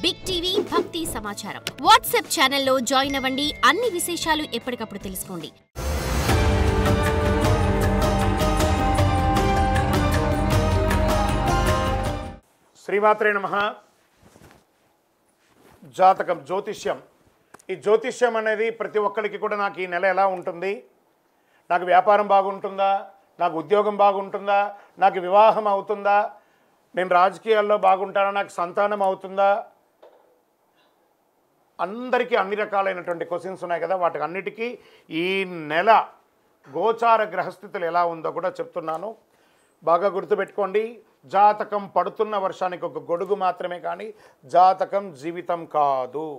Big TV భక్తి సమాచారం WhatsApp ఛానల్లో జాయిన్ అవ్వండి. అన్ని విశేషాలు ఎప్పటికప్పుడు తెలుసుకోండి. శ్రీమాత్రే నమః. జాతకం, జ్యోతిష్యం. ఈ జ్యోతిష్యం అనేది ప్రతి ఒక్కరికి కూడా నాకు ఈ నెల ఎలా ఉంటుంది, నాకు వ్యాపారం బాగుంటుందా, నాకు ఉద్యోగం బాగుంటుందా, నాకు వివాహం అవుతుందా, నేను రాజకీయాల్లో బాగుంటానా, నాకు సంతానం అవుతుందా, అందరికీ అన్ని రకాలైనటువంటి క్వశ్చన్స్ ఉన్నాయి కదా. వాటికి అన్నిటికీ ఈ నెల గోచార గ్రహస్థితులు ఎలా ఉందో కూడా చెప్తున్నాను. బాగా గుర్తుపెట్టుకోండి. జాతకం పడుతున్న వర్షానికి ఒక గొడుగు మాత్రమే, కానీ జాతకం జీవితం కాదు.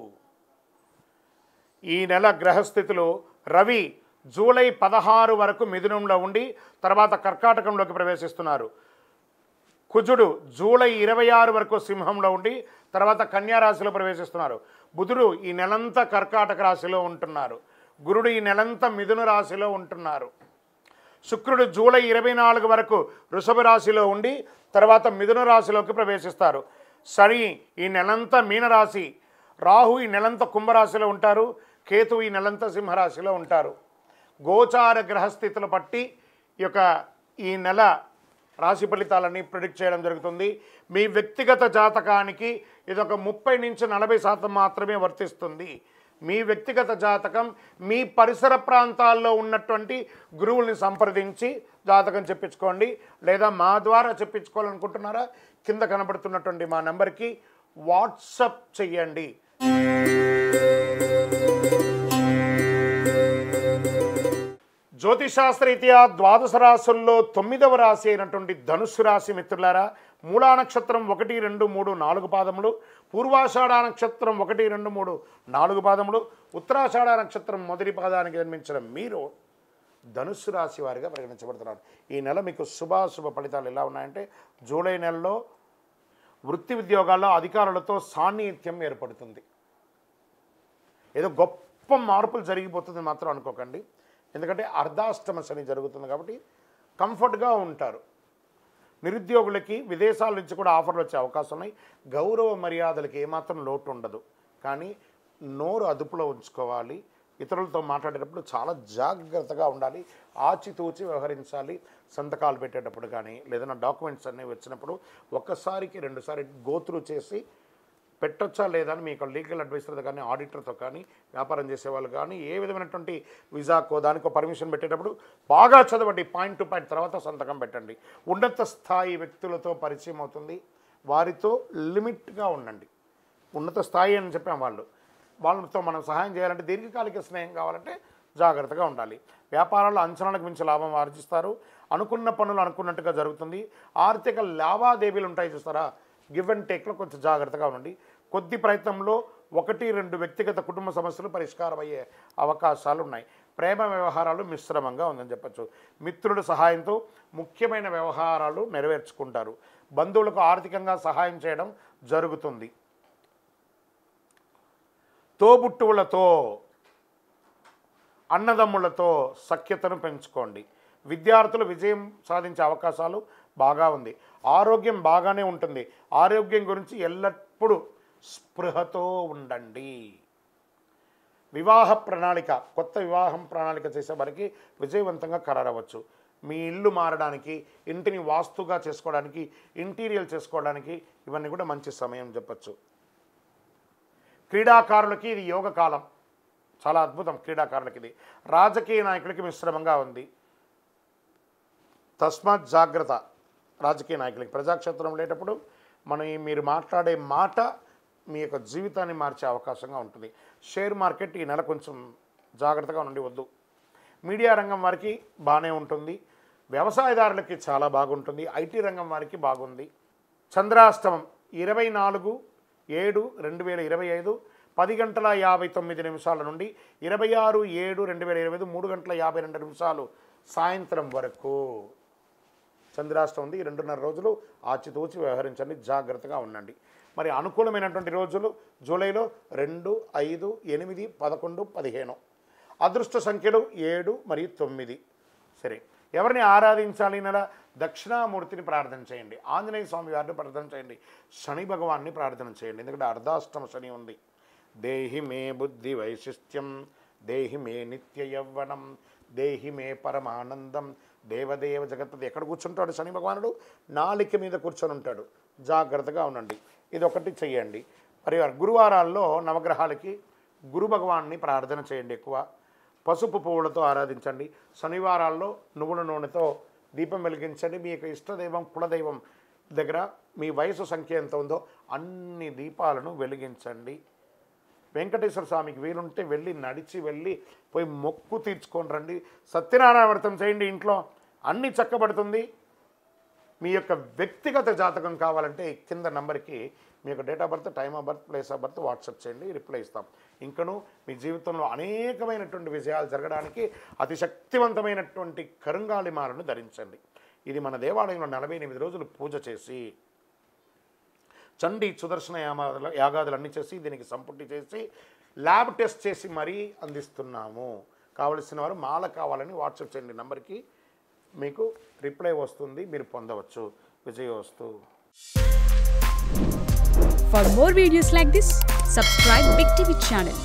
ఈ నెల గ్రహస్థితులు రవి జూలై 16 వరకు మిథునంలో ఉండి తర్వాత కర్కాటకంలోకి ప్రవేశిస్తున్నారు. కుజుడు జూలై 26 వరకు సింహంలో ఉండి తర్వాత కన్యా రాశిలో ప్రవేశిస్తున్నారు. బుధుడు ఈ నెలంతా కర్కాటక రాశిలో ఉంటున్నారు. గురుడు ఈ నెలంతా మిథున రాశిలో ఉంటున్నారు. శుక్రుడు జూలై 24 వరకు వృషభ రాశిలో ఉండి తర్వాత మిథున రాశిలోకి ప్రవేశిస్తారు. శని ఈ నెలంతా మీనరాశి, రాహు ఈ నెలంతా కుంభరాశిలో ఉంటారు, కేతు ఈ నెలంతా సింహరాశిలో ఉంటారు. గోచార గ్రహస్థితులు బట్టి ఈ నెల రాశి ఫలితాలని ప్రిడిక్ట్ చేయడం జరుగుతుంది. మీ వ్యక్తిగత జాతకానికి ఇదొక 30 నుంచి 40% మాత్రమే వర్తిస్తుంది. మీ వ్యక్తిగత జాతకం మీ పరిసర ప్రాంతాల్లో ఉన్నటువంటి గురువుల్ని సంప్రదించి జాతకం చెప్పించుకోండి. లేదా మా ద్వారా చెప్పించుకోవాలనుకుంటున్నారా, కింద కనబడుతున్నటువంటి మా నెంబర్కి వాట్సప్ చెయ్యండి. జ్యోతిశాస్త్రరీత్యా ద్వాదశ రాశుల్లో 9వ రాశి అయినటువంటి ధనుస్సు రాశి మిత్రులారా, మూలా నక్షత్రం 1, 2, 3, 4 పాదములు, పూర్వాషాఢ నక్షత్రం 1, 2, 3, 4 పాదములు, ఉత్తరాషాఢ నక్షత్రం మొదటి పాదానికి జన్మించిన మీరు ధనుస్సు రాశి వారిగా పరిగణించబడుతున్నారు. ఈ నెల మీకు శుభాశుభ ఫలితాలు ఎలా ఉన్నాయంటే, జూలై నెలలో వృత్తి ఉద్యోగాల్లో అధికారులతో సాన్నిహిత్యం ఏర్పడుతుంది. ఏదో గొప్ప మార్పులు జరిగిపోతుంది మాత్రం అనుకోకండి. ఎందుకంటే అర్ధాష్టమ శని జరుగుతుంది కాబట్టి కంఫర్ట్గా ఉంటారు. నిరుద్యోగులకి విదేశాల నుంచి కూడా ఆఫర్లు వచ్చే అవకాశం ఉన్నాయి. గౌరవ మర్యాదలకి ఏమాత్రం లోటు ఉండదు. కానీ నోరు అదుపులో ఉంచుకోవాలి. ఇతరులతో మాట్లాడేటప్పుడు చాలా జాగ్రత్తగా ఉండాలి. ఆచితూచి వ్యవహరించాలి. సంతకాలు పెట్టేటప్పుడు కానీ లేదన్నా డాక్యుమెంట్స్ అన్నీ వచ్చినప్పుడు ఒక్కసారికి 2 సార్లు గోత్రు చేసి పెట్టొచ్చా లేదా అని మీకు లీగల్ అడ్వైజర్తో కానీ ఆడిటర్తో కానీ వ్యాపారం చేసేవాళ్ళు కానీ ఏ విధమైనటువంటి విజాకో దానికో పర్మిషన్ పెట్టేటప్పుడు బాగా చదవండి. పాయింట్ టు పాయింట్ తర్వాత సంతకం పెట్టండి. ఉన్నత స్థాయి వ్యక్తులతో పరిచయం అవుతుంది. వారితో లిమిట్గా ఉండండి. ఉన్నత స్థాయి అని చెప్పాం, వాళ్ళతో మనం సహాయం చేయాలంటే, దీర్ఘకాలిక స్నేహం కావాలంటే జాగ్రత్తగా ఉండాలి. వ్యాపారాల్లో అంచనాలకు మించి లాభం ఆర్జిస్తారు. అనుకున్న పనులు అనుకున్నట్టుగా జరుగుతుంది. ఆర్థిక లావాదేవీలు ఉంటాయి చూస్తారా, గివ్ అండ్ టేక్లో కొంచెం జాగ్రత్తగా ఉండండి. కొద్ది ప్రయత్నంలో 1, 2 వ్యక్తిగత కుటుంబ సమస్యలు పరిష్కారం అయ్యే అవకాశాలు ఉన్నాయి. ప్రేమ వ్యవహారాలు మిశ్రమంగా ఉందని చెప్పచ్చు. మిత్రుల సహాయంతో ముఖ్యమైన వ్యవహారాలు నెరవేర్చుకుంటారు. బంధువులకు ఆర్థికంగా సహాయం చేయడం జరుగుతుంది. తోబుట్టువులతో, అన్నదమ్ములతో సఖ్యతను పెంచుకోండి. విద్యార్థులు విజయం సాధించే అవకాశాలు బాగా ఉంది. ఆరోగ్యం బాగానే ఉంటుంది. ఆరోగ్యం గురించి ఎల్లప్పుడూ స్పృహతో ఉండండి. వివాహ ప్రణాళిక, కొత్త వివాహం ప్రణాళిక చేసే వారికి విజయవంతంగా ఖరారవచ్చు. మీ ఇల్లు మారడానికి, ఇంటిని వాస్తుగా చేసుకోవడానికి, ఇంటీరియర్ చేసుకోవడానికి ఇవన్నీ కూడా మంచి సమయం చెప్పచ్చు. క్రీడాకారులకి ఇది యోగ కాలం, చాలా అద్భుతం. క్రీడాకారులకి ఇది. రాజకీయ నాయకులకి మిశ్రమంగా ఉంది. తస్మాత్ జాగ్రత్త. రాజకీయ నాయకులకి ప్రజాక్షేత్రం ఉండేటప్పుడు మీరు మాట్లాడే మాట మీ యొక్క జీవితాన్ని మార్చే అవకాశంగా ఉంటుంది. షేర్ మార్కెట్ ఈ నెల కొంచెం జాగ్రత్తగా ఉండి వద్దు. మీడియా రంగం వారికి బాగానే ఉంటుంది. వ్యవసాయదారులకి చాలా బాగుంటుంది. ఐటీ రంగం వారికి బాగుంది. చంద్రాష్టమం 24/7/2025 10:59 నుండి 26/7/2025 3:52 సాయంత్రం వరకు చంద్రాష్టమం ఉంది. 2.5 రోజులు ఆచితూచి వ్యవహరించండి, జాగ్రత్తగా ఉండండి. మరి అనుకూలమైనటువంటి రోజులు జూలైలో 2, 5, 8, 11, 15. అదృష్ట సంఖ్యలు 7 మరియు 9. సరే, ఎవరిని ఆరాధించాలి నెల? దక్షిణామూర్తిని ప్రార్థన చేయండి, ఆంజనేయ స్వామి వారిని ప్రార్థన చేయండి, శని భగవాన్ని ప్రార్థన చేయండి. ఎందుకంటే అర్ధాష్టమ శని ఉంది. దేహి మే బుద్ధి వైశిష్ట్యం, దేహి మే నిత్య యవ్వనం, దేహి మే పరమానందం, దేవదేవ జగత్పతి. ఎక్కడ కూర్చుంటాడు శని భగవానుడు? నాలిక మీద కూర్చొని ఉంటాడు. జాగ్రత్తగా ఉండండి. ఇది ఒకటి చెయ్యండి. మరి గురువారాల్లో నవగ్రహాలకి గురు భగవాన్ని ప్రార్థన చేయండి. ఎక్కువ పసుపు పువ్వులతో ఆరాధించండి. శనివారాల్లో నువ్వుల నూనెతో దీపం వెలిగించండి. మీ యొక్క ఇష్టదైవం కులదైవం దగ్గర మీ వయసు సంఖ్య ఎంత ఉందో అన్ని దీపాలను వెలిగించండి. వెంకటేశ్వర స్వామికి వీలుంటే వెళ్ళి నడిచి వెళ్ళి పోయి మొక్కు తీర్చుకొని రండి. సత్యనారాయణ వ్రతం చేయండి. ఇంట్లో అన్నీ చక్కబడుతుంది. మీ యొక్క వ్యక్తిగత జాతకం కావాలంటే కింద నంబర్కి మీ యొక్క date of birth, time of birth, place of birth WhatsApp చేయండి, రిప్లై ఇస్తాం. ఇంకను మీ జీవితంలో అనేకమైనటువంటి విజయాలు జరగడానికి అతి శక్తివంతమైనటువంటి కరుంగాలి మాలను ధరించండి. ఇది మన దేవాలయంలో 48 రోజులు పూజ చేసి చండీ సుదర్శన యాగాదులన్నీ చేసి దీనికి సంపుటి చేసి ల్యాబ్ టెస్ట్ చేసి మరీ అందిస్తున్నాము. కావలసిన వారు మాల కావాలని వాట్సాప్ చేయండి. నంబర్కి మీకు రిప్లై వస్తుంది, మీరు పొందవచ్చు. విజయోస్తు. For more videos like this, subscribe Big TV channel.